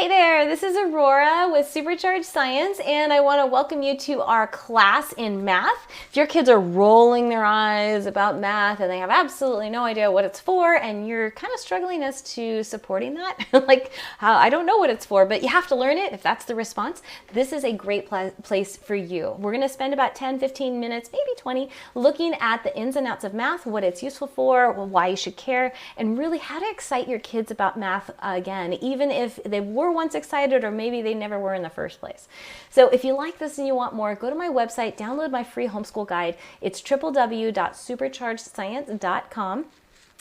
Hey there, this is Aurora with Supercharged Science, and I want to welcome you to our class in math. If your kids are rolling their eyes about math and they have absolutely no idea what it's for, and you're kind of struggling as to supporting that, like, I don't know what it's for, but you have to learn it if that's the response, this is a great place for you. We're going to spend about 10, 15 minutes, maybe 20, looking at the ins and outs of math, what it's useful for, why you should care, and really how to excite your kids about math again, even if they were once excited or maybe they never were in the first place. So if you like this and you want more, go to my website, download my free homeschool guide. It's www.superchargedscience.com.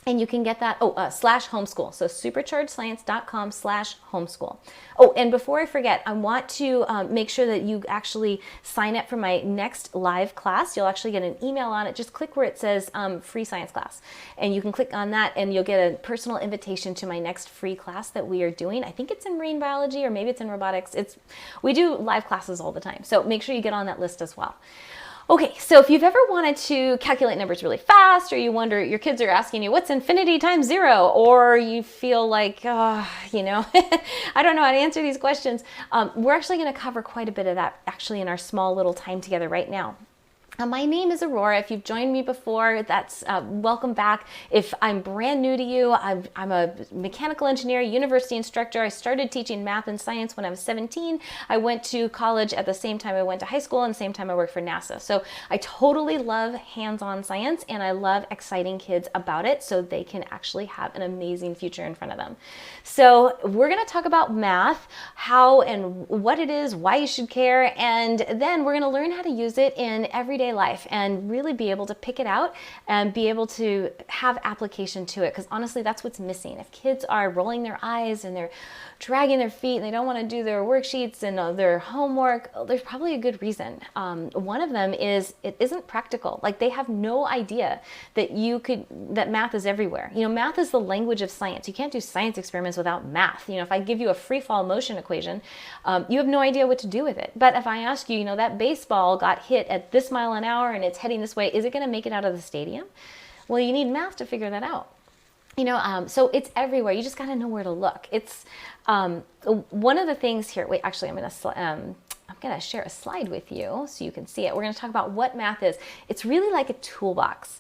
And you can get that, /homeschool. So superchargedscience.com/homeschool. Oh, and before I forget, I want to make sure that you actually sign up for my next live class. You'll actually get an email on it. Just click where it says free science class. And you can click on that and you'll get a personal invitation to my next free class that we are doing. I think it's in marine biology or maybe it's in robotics. We do live classes all the time. So make sure you get on that list as well. Okay, so if you've ever wanted to calculate numbers really fast, or you wonder, your kids are asking you, what's infinity times 0? Or you feel like, I don't know how to answer these questions. We're actually going to cover quite a bit of that actually in our small little time together right now. My name is Aurora. If you've joined me before, that's welcome back. If I'm brand new to you, I'm a mechanical engineer, university instructor. I started teaching math and science when I was 17. I went to college at the same time I went to high school and the same time I worked for NASA. So I totally love hands-on science and I love exciting kids about it so they can actually have an amazing future in front of them. So we're going to talk about math, how and what it is, why you should care, and then we're going to learn how to use it in everyday life and really be able to pick it out and be able to have application to it, because honestly that's what's missing. If kids are rolling their eyes and they're dragging their feet and they don't want to do their worksheets and their homework, there's probably a good reason. One of them is it isn't practical. Like, they have no idea that math is everywhere. Math is the language of science. You can't do science experiments without math. If I give you a free fall motion equation, you have no idea what to do with it. But if I ask you, that baseball got hit at this mile an hour and it's heading this way, is it going to make it out of the stadium? Well, you need math to figure that out. So it's everywhere. You just got to know where to look. It's one of the things here. Wait, actually, I'm going to share a slide with you so you can see it. We're going to talk about what math is. It's really like a toolbox.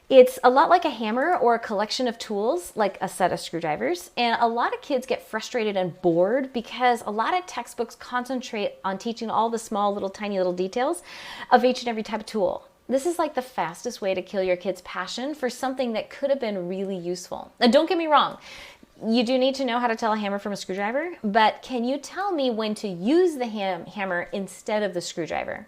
It's a lot like a hammer or a collection of tools, like a set of screwdrivers. And a lot of kids get frustrated and bored because a lot of textbooks concentrate on teaching all the small, tiny little details of each and every type of tool. This is like the fastest way to kill your kid's passion for something that could have been really useful. Now, don't get me wrong. You do need to know how to tell a hammer from a screwdriver, but can you tell me when to use the hammer instead of the screwdriver?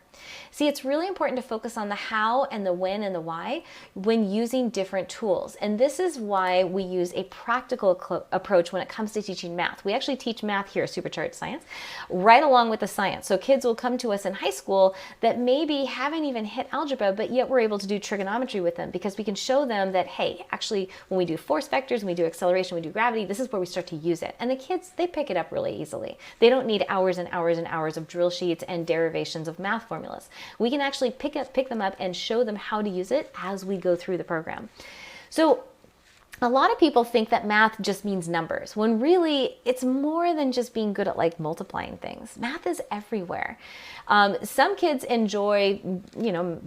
See, it's really important to focus on the how and the when and the why when using different tools. And this is why we use a practical approach when it comes to teaching math. We actually teach math here at Supercharged Science right along with the science. So kids will come to us in high school that maybe haven't even hit algebra, but yet we're able to do trigonometry with them because we can show them that, hey, actually, when we do force vectors, when we do acceleration, we do gravity, this is where we start to use it. And the kids, they pick it up really easily. They don't need hours and hours and hours of drill sheets and derivations of math formulas. We can actually pick them up and show them how to use it as we go through the program. So a lot of people think that math just means numbers, when really it's more than just being good at like multiplying things. Math is everywhere. Some kids enjoy,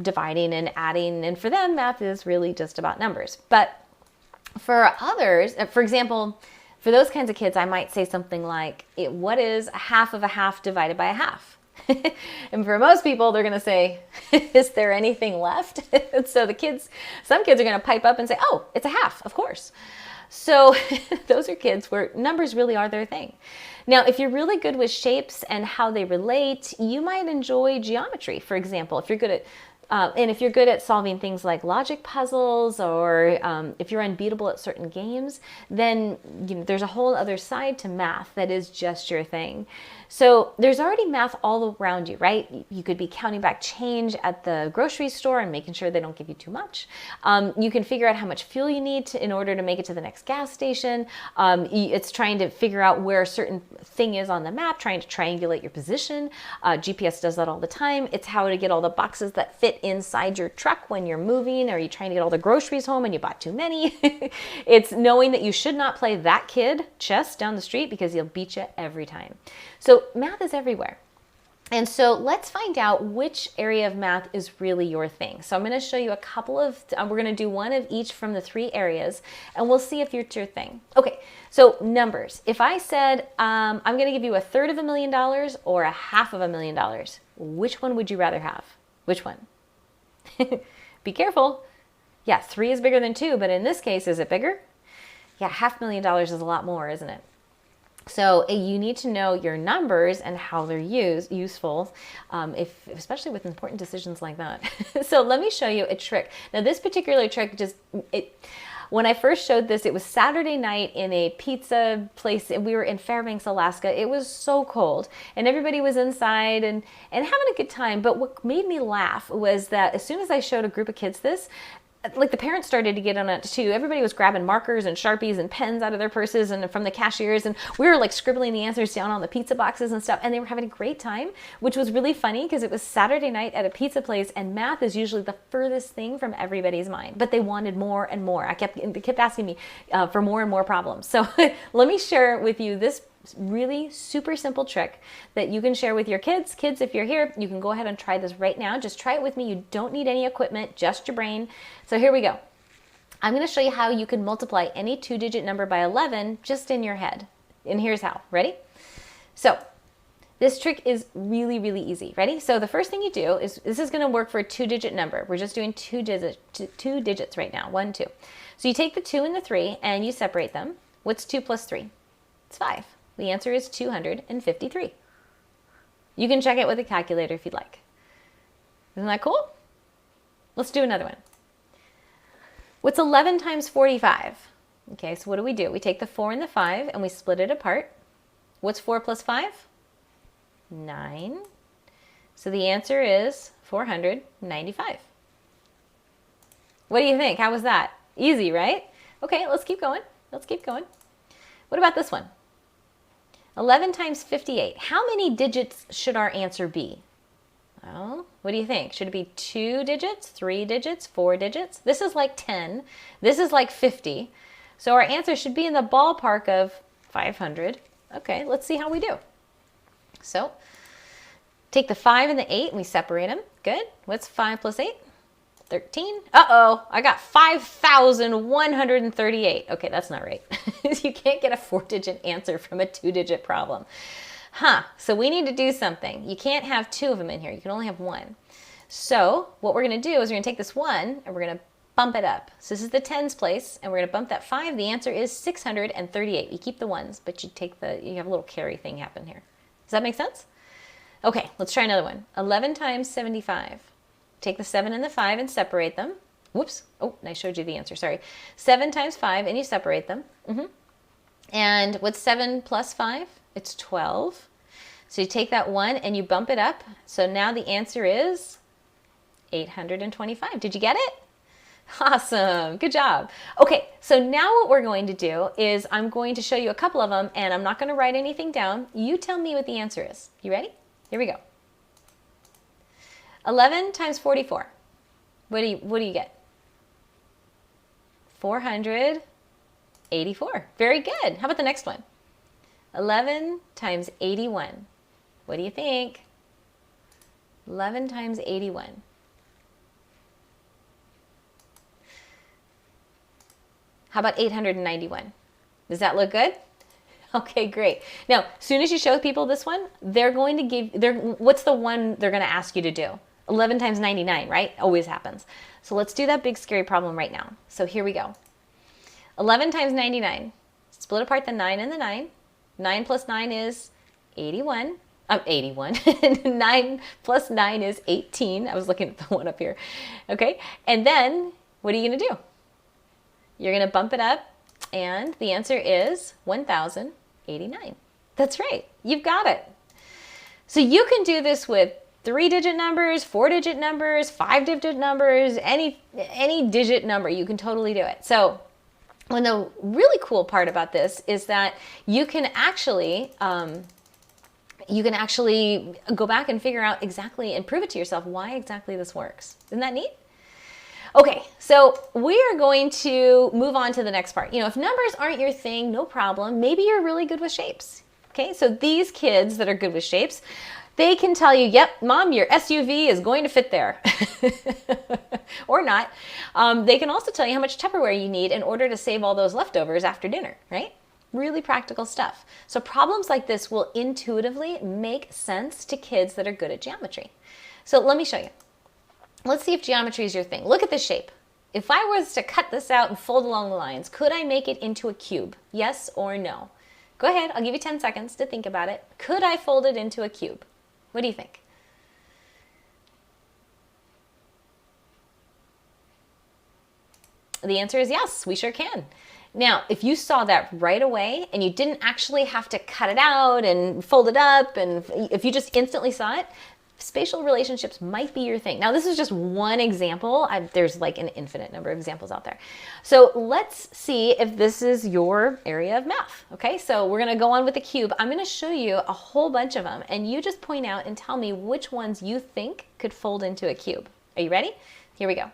dividing and adding, and for them, math is really just about numbers. But for others, for example, for those kinds of kids, I might say something like, what is a half of a half divided by a half? And for most people, they're going to say, is there anything left? And so some kids are going to pipe up and say, oh, it's a half, of course. So those are kids where numbers really are their thing. Now, if you're really good with shapes and how they relate, you might enjoy geometry, for example. If you're good at and if you're good at solving things like logic puzzles, or if you're unbeatable at certain games, then there's a whole other side to math that is just your thing. So there's already math all around you, right? You could be counting back change at the grocery store and making sure they don't give you too much. You can figure out how much fuel you need in order to make it to the next gas station. It's trying to figure out where a certain thing is on the map, trying to triangulate your position. GPS does that all the time. It's how to get all the boxes that fit inside your truck when you're moving, or you're trying to get all the groceries home and you bought too many. It's knowing that you should not play that kid chess down the street because he'll beat you every time. So math is everywhere. And so let's find out which area of math is really your thing. So I'm going to show you a couple of, we're going to do one of each from the 3 areas, and we'll see if it's your thing. Okay, so numbers. If I said, I'm going to give you $250,000 or $500,000, which one would you rather have? Which one? Be careful. Yeah, 3 is bigger than 2, but in this case, is it bigger? Yeah, $500,000 is a lot more, isn't it? So you need to know your numbers and how they're useful, especially with important decisions like that. So let me show you a trick. Now this particular trick when I first showed this, it was Saturday night in a pizza place. We were in Fairbanks, Alaska. It was so cold and everybody was inside and having a good time. But what made me laugh was that as soon as I showed a group of kids this, like the parents started to get on it too. Everybody was grabbing markers and Sharpies and pens out of their purses and from the cashiers. And we were like scribbling the answers down on the pizza boxes and stuff. And they were having a great time, which was really funny because it was Saturday night at a pizza place and math is usually the furthest thing from everybody's mind. But they wanted more and more. They kept asking me for more and more problems. So let me share with you this really super simple trick that you can share with your kids. Kids, if you're here, you can go ahead and try this right now. Just try it with me. You don't need any equipment, just your brain. So here we go. I'm going to show you how you can multiply any 2-digit number by 11 just in your head. And here's how. Ready? So this trick is really, really easy. Ready? So the first thing you do is, this is going to work for a 2-digit number. We're just doing two digits right now. 1, 2. So you take the 2 and the 3 and you separate them. What's 2 plus 3? It's 5. The answer is 253. You can check it with a calculator if you'd like. Isn't that cool? Let's do another one. What's 11 times 45? Okay, so what do? We take the 4 and the 5 and we split it apart. What's 4 plus 5? 9. So the answer is 495. What do you think? How was that? Easy, right? Okay, let's keep going. Let's keep going. What about this one? 11 times 58. How many digits should our answer be? Well, what do you think? Should it be 2 digits, 3 digits, 4 digits? This is like 10. This is like 50. So our answer should be in the ballpark of 500. Okay, let's see how we do. So take the 5 and the 8 and we separate them. Good. What's 5 plus 8? 13. Uh-oh, I got 5,138. Okay, that's not right. You can't get a 4-digit answer from a 2-digit problem. So we need to do something. You can't have 2 of them in here. You can only have 1. So what we're going to do is we're going to take this 1 and we're going to bump it up. So this is the tens place and we're going to bump that 5. The answer is 638. You keep the 1s, but you have a little carry thing happen here. Does that make sense? Okay, let's try another one. 11 times 75. Take the 7 and the 5 and separate them. Whoops. Oh, I showed you the answer. Sorry. 7 times 5 and you separate them. And what's 7 plus 5? It's 12. So you take that 1 and you bump it up. So now the answer is 825. Did you get it? Awesome. Good job. Okay, so now what we're going to do is I'm going to show you a couple of them and I'm not going to write anything down. You tell me what the answer is. You ready? Here we go. 11 times 44. What do you get? 484. Very good. How about the next one? 11 times 81. What do you think? 11 times 81. How about 891? Does that look good? Okay, great. Now, as soon as you show people this one, they're going to what's the one they're going to ask you to do? 11 times 99, right? Always happens. So let's do that big scary problem right now. So here we go. 11 times 99. Split apart the 9 and the 9. 9 plus 9 is 81. 81. 9 plus 9 is 18. I was looking at the one up here. Okay. And then what are you going to do? You're going to bump it up and the answer is 1089. That's right. You've got it. So you can do this with 3-digit numbers, 4-digit numbers, 5-digit numbers, any digit number, you can totally do it. So the really cool part about this is that you can actually you can actually go back and figure out exactly and prove it to yourself why exactly this works. Isn't that neat? Okay, so we are going to move on to the next part. If numbers aren't your thing, no problem. Maybe you're really good with shapes. Okay, so these kids that are good with shapes, they can tell you, yep, Mom, your SUV is going to fit there. Or not. They can also tell you how much Tupperware you need in order to save all those leftovers after dinner, right? Really practical stuff. So problems like this will intuitively make sense to kids that are good at geometry. So let me show you. Let's see if geometry is your thing. Look at this shape. If I was to cut this out and fold along the lines, could I make it into a cube? Yes or no? Go ahead, I'll give you 10 seconds to think about it. Could I fold it into a cube? What do you think? The answer is yes, we sure can. Now, if you saw that right away and you didn't actually have to cut it out and fold it up, and if you just instantly saw it, spatial relationships might be your thing. Now, this is just one example. There's like an infinite number of examples out there. So let's see if this is your area of math. Okay, so we're going to go on with the cube. I'm going to show you a whole bunch of them, and you just point out and tell me which ones you think could fold into a cube. Are you ready? Here we go.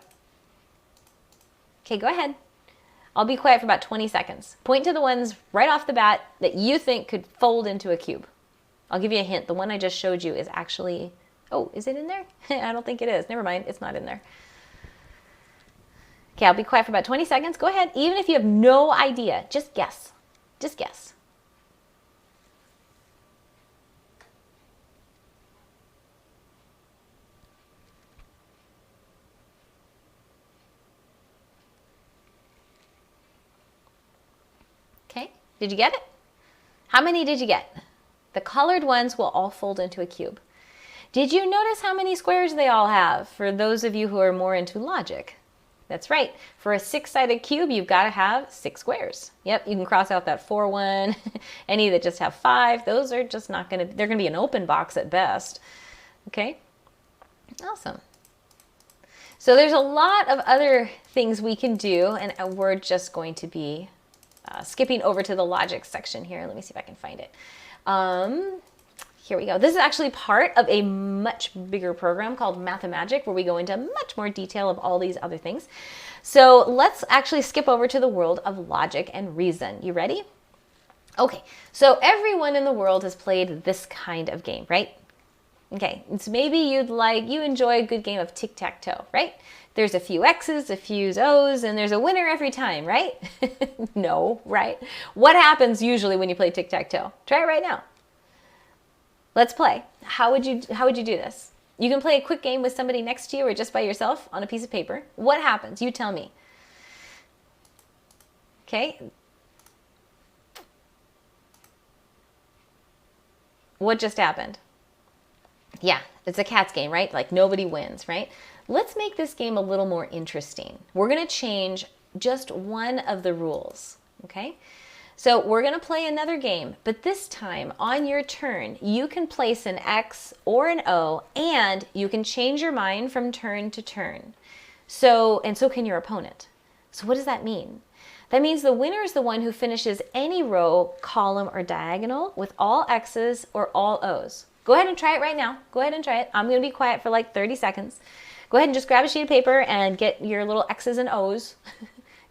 Okay, go ahead. I'll be quiet for about 20 seconds. Point to the ones right off the bat that you think could fold into a cube. I'll give you a hint. The one I just showed you is actually... Oh, is it in there? I don't think it is. Never mind. It's not in there. Okay, I'll be quiet for about 20 seconds. Go ahead. Even if you have no idea, just guess. Just guess. Okay, did you get it? How many did you get? The colored ones will all fold into a cube. Did you notice how many squares they all have? For those of you who are more into logic. That's right. For a 6-sided cube, you've got to have 6 squares. Yep, you can cross out that 4 one. Any that just have 5, those are just not going to, they're going to be an open box at best. Okay, awesome. So there's a lot of other things we can do, and we're just going to be skipping over to the logic section here. Let me see if I can find it. Here we go. This is actually part of a much bigger program called Mathemagic, where we go into much more detail of all these other things. So let's actually skip over to the world of logic and reason. You ready? Okay, so everyone in the world has played this kind of game, right? Okay, so maybe you enjoy a good game of Tic Tac Toe, right? There's a few X's, a few O's, and there's a winner every time, right? No, right? What happens usually when you play Tic Tac Toe? Try it right now. Let's play. How would you do this? You can play a quick game with somebody next to you or just by yourself on a piece of paper. What happens? You tell me. Okay. What just happened? Yeah, it's a cat's game, right? Like nobody wins, right? Let's make this game a little more interesting. We're going to change just one of the rules, okay? So we're going to play another game, but this time on your turn, you can place an X or an O, and you can change your mind from turn to turn. So can your opponent. So what does that mean? That means the winner is the one who finishes any row, column, or diagonal with all X's or all O's. Go ahead and try it right now. Go ahead and try it. I'm going to be quiet for like 30 seconds. Go ahead and just grab a sheet of paper and get your little X's and O's.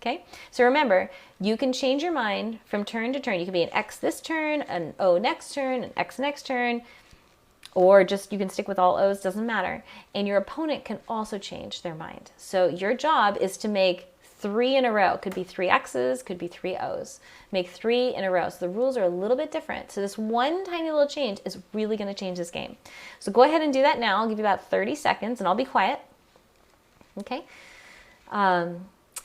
Okay, so remember, you can change your mind from turn to turn. You can be an X this turn, an O next turn, an X next turn, or just you can stick with all O's, doesn't matter. And your opponent can also change their mind. So your job is to make 3 in a row. Could be 3 X's, could be 3 O's. Make 3 in a row. So the rules are a little bit different. So this one tiny little change is really going to change this game. So go ahead and do that now. I'll give you about 30 seconds and I'll be quiet. Okay.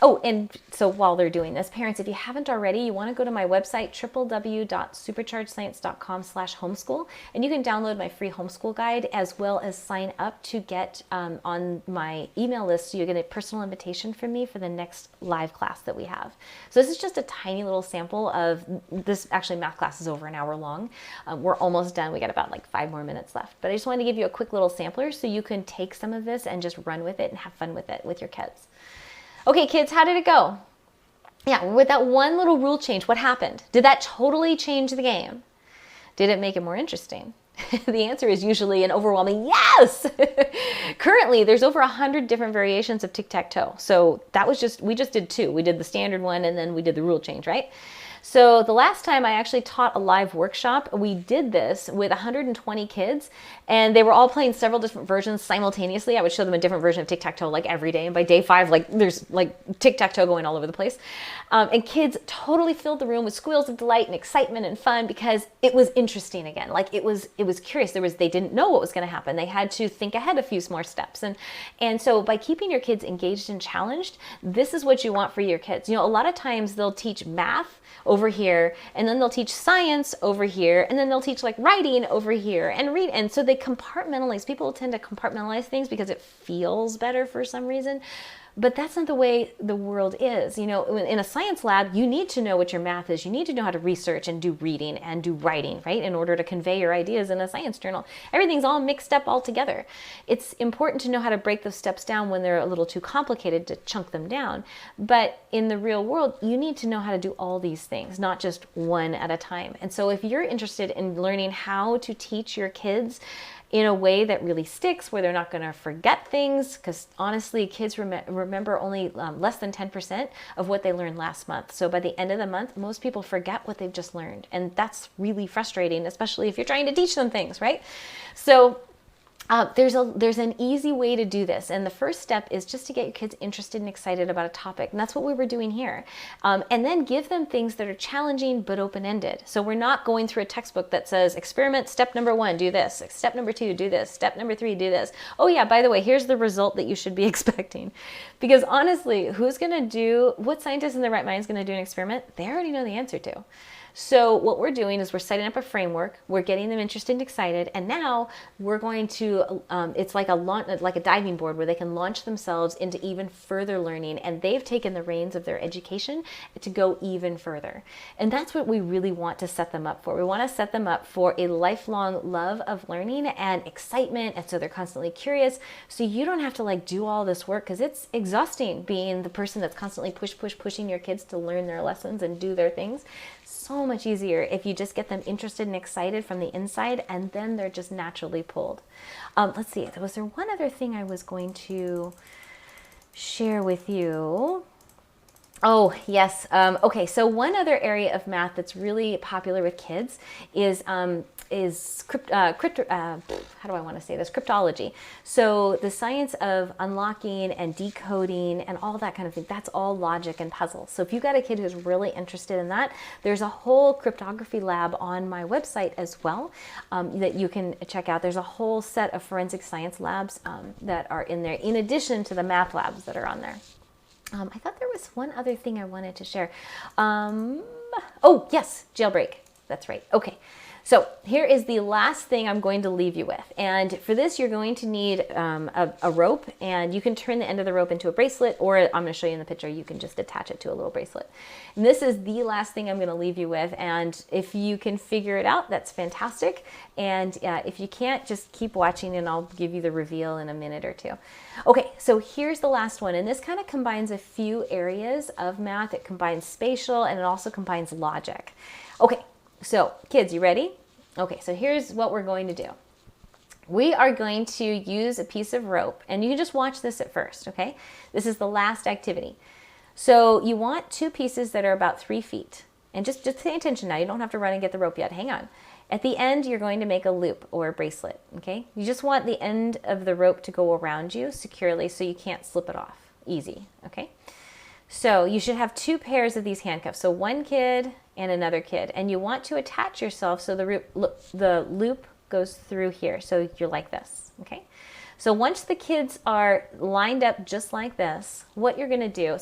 Oh, and so while they're doing this, parents, if you haven't already, you want to go to my website, www.superchargedscience.com/homeschool, and you can download my free homeschool guide as well as sign up to get on my email list so you get a personal invitation from me for the next live class that we have. So this is just a tiny little sample of this. Actually, math class is over an hour long. We're almost done. We got about like 5 more minutes left. But I just wanted to give you a quick little sampler so you can take some of this and just run with it and have fun with it with your kids. Okay, kids, how did it go? Yeah, with that one little rule change, what happened? Did that totally change the game? Did it make it more interesting? The answer is usually an overwhelming yes. Currently, there's over 100 different variations of Tic Tac Toe. So that was we just did 2. We did the standard one and then we did the rule change, right? So the last time I actually taught a live workshop, we did this with 120 kids, and they were all playing several different versions simultaneously. I would show them a different version of tic-tac-toe like every day, and by day 5, like there's like tic-tac-toe going all over the place. And kids totally filled the room with squeals of delight and excitement and fun because it was interesting again. Like it was curious. They didn't know what was going to happen. They had to think ahead a few more steps. And so by keeping your kids engaged and challenged, this is what you want for your kids. You know, a lot of times they'll teach math over here, and then they'll teach science over here, and then they'll teach like writing over here and read. And so they compartmentalize. People tend to compartmentalize things because it feels better for some reason. But that's not the way the world is. You know, in a science lab, you need to know what your math is. You need to know how to research and do reading and do writing, right? In order to convey your ideas in a science journal. Everything's all mixed up all together. It's important to know how to break those steps down when they're a little too complicated to chunk them down. But in the real world, you need to know how to do all these things, not just one at a time. And so if you're interested in learning how to teach your kids in a way that really sticks, where they're not going to forget things, because honestly, kids remember only less than 10% of what they learned last month. So by the end of the month, most people forget what they've just learned. And that's really frustrating, especially if you're trying to teach them things, right? So there's an easy way to do this. And the first step is just to get your kids interested and excited about a topic. And that's what we were doing here. And then give them things that are challenging but open-ended. So we're not going through a textbook that says, experiment step number 1, do this. Step number 2, do this. Step number 3, do this. Oh yeah, by the way, here's the result that you should be expecting. Because honestly, what scientist in their right mind is going to do an experiment? They already know the answer to. So what we're doing is we're setting up a framework, we're getting them interested and excited, and now we're going to, it's like a diving board where they can launch themselves into even further learning, and they've taken the reins of their education to go even further. And that's what we really want to set them up for. We want to set them up for a lifelong love of learning and excitement, and so they're constantly curious. So you don't have to like do all this work, because it's exhausting being the person that's constantly pushing your kids to learn their lessons and do their things. So much easier if you just get them interested and excited from the inside, and then they're just naturally pulled. Let's see, was there one other thing I was going to share with you? Oh, yes. Okay, so one other area of math that's really popular with kids is cryptology. So the science of unlocking and decoding and all that kind of thing, that's all logic and puzzles. So if you've got a kid who's really interested in that, there's a whole cryptography lab on my website as well that you can check out. There's a whole set of forensic science labs that are in there, in addition to the math labs that are on there. I thought there was one other thing I wanted to share. Oh, yes, jailbreak. That's right. Okay. So here is the last thing I'm going to leave you with. And for this, you're going to need a rope, and you can turn the end of the rope into a bracelet, or I'm going to show you in the picture, you can just attach it to a little bracelet. And this is the last thing I'm going to leave you with. And if you can figure it out, that's fantastic. And if you can't, just keep watching and I'll give you the reveal in a minute or two. Okay, so here's the last one. And this kind of combines a few areas of math. It combines spatial, and it also combines logic. Okay. So kids, you ready? Okay, so here's what we're going to do. We are going to use a piece of rope, and you can just watch this at first, okay? This is the last activity. So you want 2 pieces that are about 3 feet. And just pay attention now. You don't have to run and get the rope yet. Hang on. At the end, you're going to make a loop or a bracelet, okay? You just want the end of the rope to go around you securely so you can't slip it off. Easy, okay? So you should have 2 pairs of these handcuffs. So one kid and another kid. And you want to attach yourself so the loop goes through here. So you're like this, okay? So once the kids are lined up just like this, what you're going to do,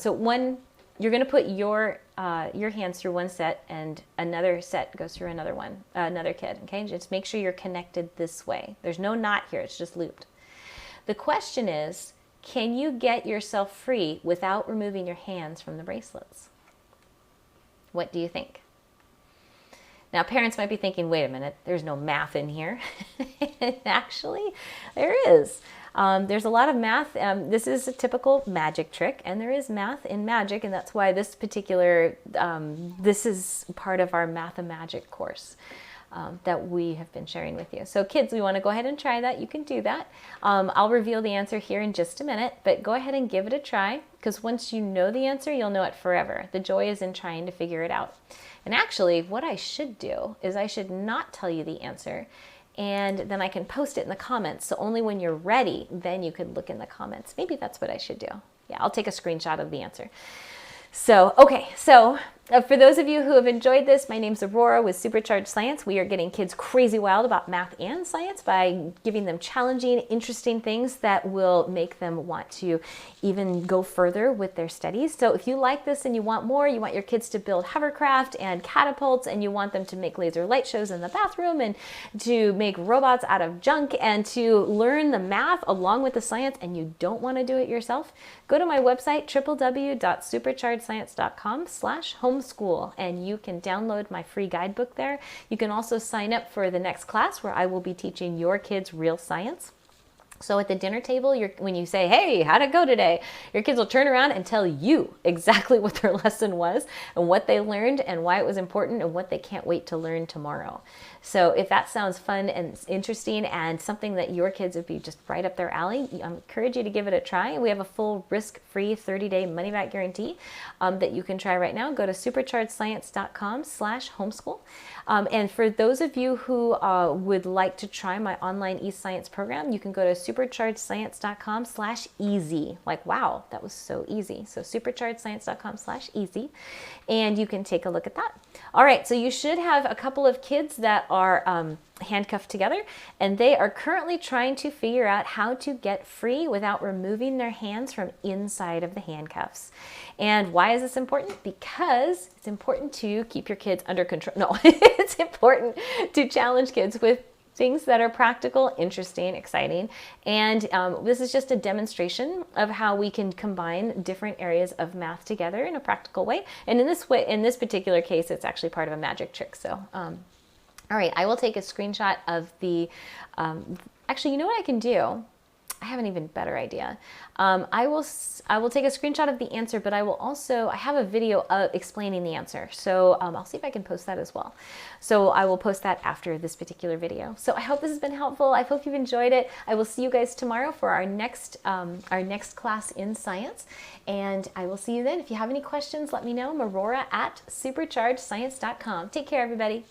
you're going to put your hands through one set, and another set goes through another kid, okay? Just make sure you're connected this way. There's no knot here. It's just looped. The question is, can you get yourself free without removing your hands from the bracelets? What do you think? Now, parents might be thinking, wait a minute, there's no math in here. Actually, there is. There's a lot of math. This is a typical magic trick, and there is math in magic, and that's why this particular, this is part of our Math and Magic course. that we have been sharing with you. So kids, we want to go ahead and try that. You can do that. I'll reveal the answer here in just a minute, but go ahead and give it a try, because once you know the answer, you'll know it forever. The joy is in trying to figure it out. And actually, what I should do is I should not tell you the answer, and then I can post it in the comments. So only when you're ready, then you could look in the comments. Maybe that's what I should do. Yeah, I'll take a screenshot of the answer. So, okay, so for those of you who have enjoyed this, my name's Aurora with Supercharged Science. We are getting kids crazy wild about math and science by giving them challenging, interesting things that will make them want to even go further with their studies. So if you like this and you want more, you want your kids to build hovercraft and catapults, and you want them to make laser light shows in the bathroom and to make robots out of junk and to learn the math along with the science, and you don't want to do it yourself, go to my website, www.superchargedscience.com/homeschool, and you can download my free guidebook there. You can also sign up for the next class where I will be teaching your kids real science. So at the dinner table, when you say, hey, how'd it go today? Your kids will turn around and tell you exactly what their lesson was and what they learned and why it was important and what they can't wait to learn tomorrow. So if that sounds fun and interesting and something that your kids would be just right up their alley, I encourage you to give it a try. We have a full risk-free 30-day money-back guarantee that you can try right now. Go to superchargedscience.com/homeschool. And for those of you who would like to try my online eScience program, you can go to superchargedscience.com/easy. Like, wow, that was so easy. So superchargedscience.com/easy, and you can take a look at that. All right, so you should have a couple of kids that are handcuffed together, and they are currently trying to figure out how to get free without removing their hands from inside of the handcuffs. And why is this important? Because it's important to keep your kids under control. No, it's important to challenge kids with things that are practical, interesting, exciting. And this is just a demonstration of how we can combine different areas of math together in a practical way. And in this particular case, it's actually part of a magic trick. So, all right, I will take a screenshot of the, actually, you know what I can do? I have an even better idea. I will take a screenshot of the answer, but I have a video explaining the answer. So I'll see if I can post that as well. So I will post that after this particular video. So I hope this has been helpful. I hope you've enjoyed it. I will see you guys tomorrow for our next class in science. And I will see you then. If you have any questions, let me know. I'm Aurora at superchargedscience.com. Take care, everybody.